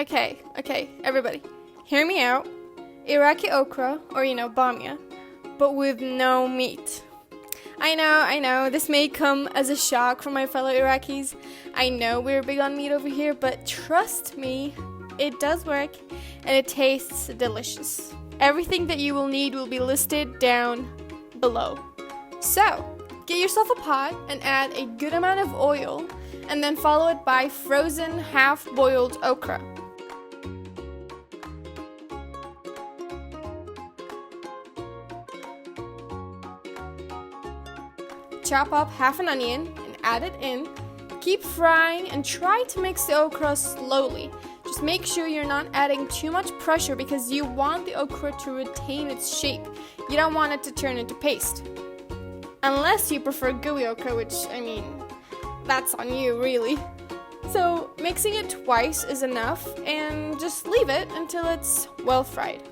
Okay, everybody, hear me out. Iraqi okra, or bamya, but with no meat. I know, this may come as a shock for my fellow Iraqis. I know we're big on meat over here, but trust me, it does work, and it tastes delicious. Everything that you will need will be listed down below. So, get yourself a pot and add a good amount of oil, and then follow it by frozen half-boiled okra. Chop up half an onion and add it in. Keep frying and try to mix the okra slowly. Just make sure you're not adding too much pressure because you want the okra to retain its shape. You don't want it to turn into paste. Unless you prefer gooey okra, which, that's on you, really. So, mixing it twice is enough, and just leave it until it's well fried.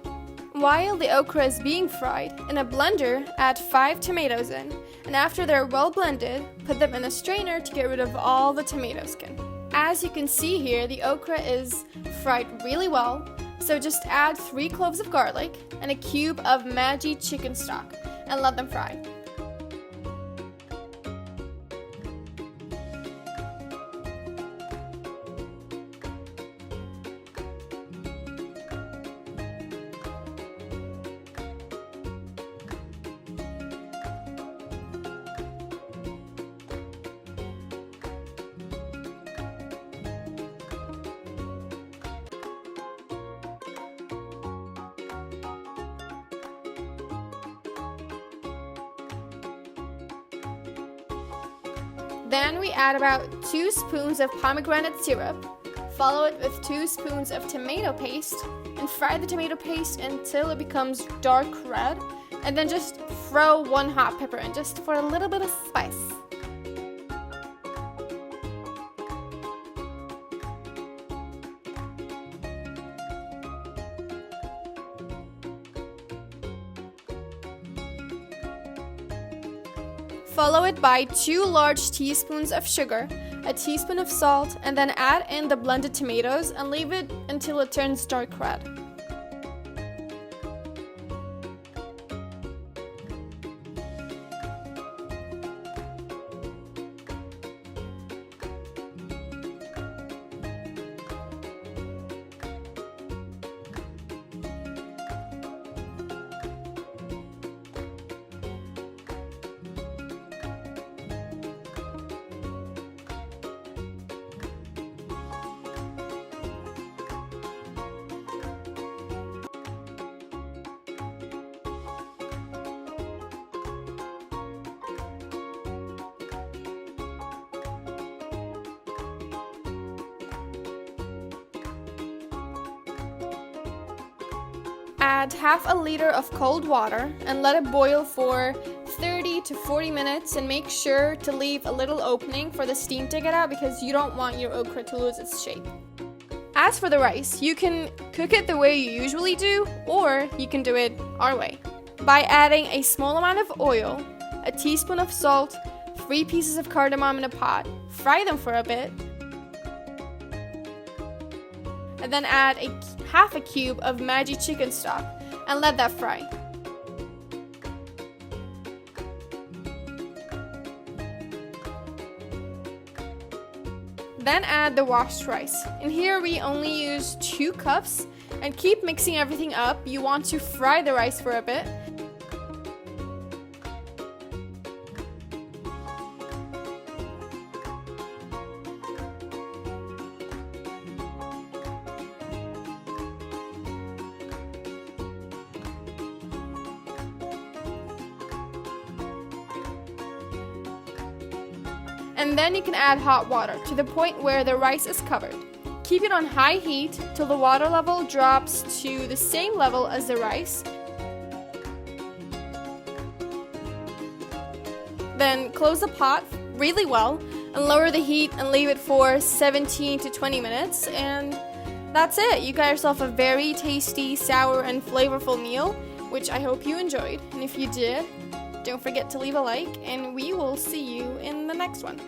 While the okra is being fried, in a blender, add 5 tomatoes in, and after they're well blended, put them in a strainer to get rid of all the tomato skin. As you can see here, the okra is fried really well, so just add 3 cloves of garlic and a cube of Maggie chicken stock, and let them fry. Then we add about 2 spoons of pomegranate syrup, follow it with 2 spoons of tomato paste, and fry the tomato paste until it becomes dark red, and then just throw 1 hot pepper in just for a little bit of spice. Follow it by 2 large teaspoons of sugar, a teaspoon of salt, and then add in the blended tomatoes and leave it until it turns dark red. Add half a liter of cold water and let it boil for 30 to 40 minutes, and make sure to leave a little opening for the steam to get out because you don't want your okra to lose its shape. As for the rice, you can cook it the way you usually do, or you can do it our way. By adding a small amount of oil, a teaspoon of salt, 3 pieces of cardamom in a pot, fry them for a bit, and then add half a cube of Maggie chicken stock and let that fry. Then add the washed rice. In here we only use 2 cups, and keep mixing everything up. You want to fry the rice for a bit. And then you can add hot water to the point where the rice is covered. Keep it on high heat till the water level drops to the same level as the rice. Then close the pot really well and lower the heat and leave it for 17 to 20 minutes, and that's it. You got yourself a very tasty, sour, and flavorful meal, which I hope you enjoyed. And if you did, don't forget to leave a like, and we will see you in the next one.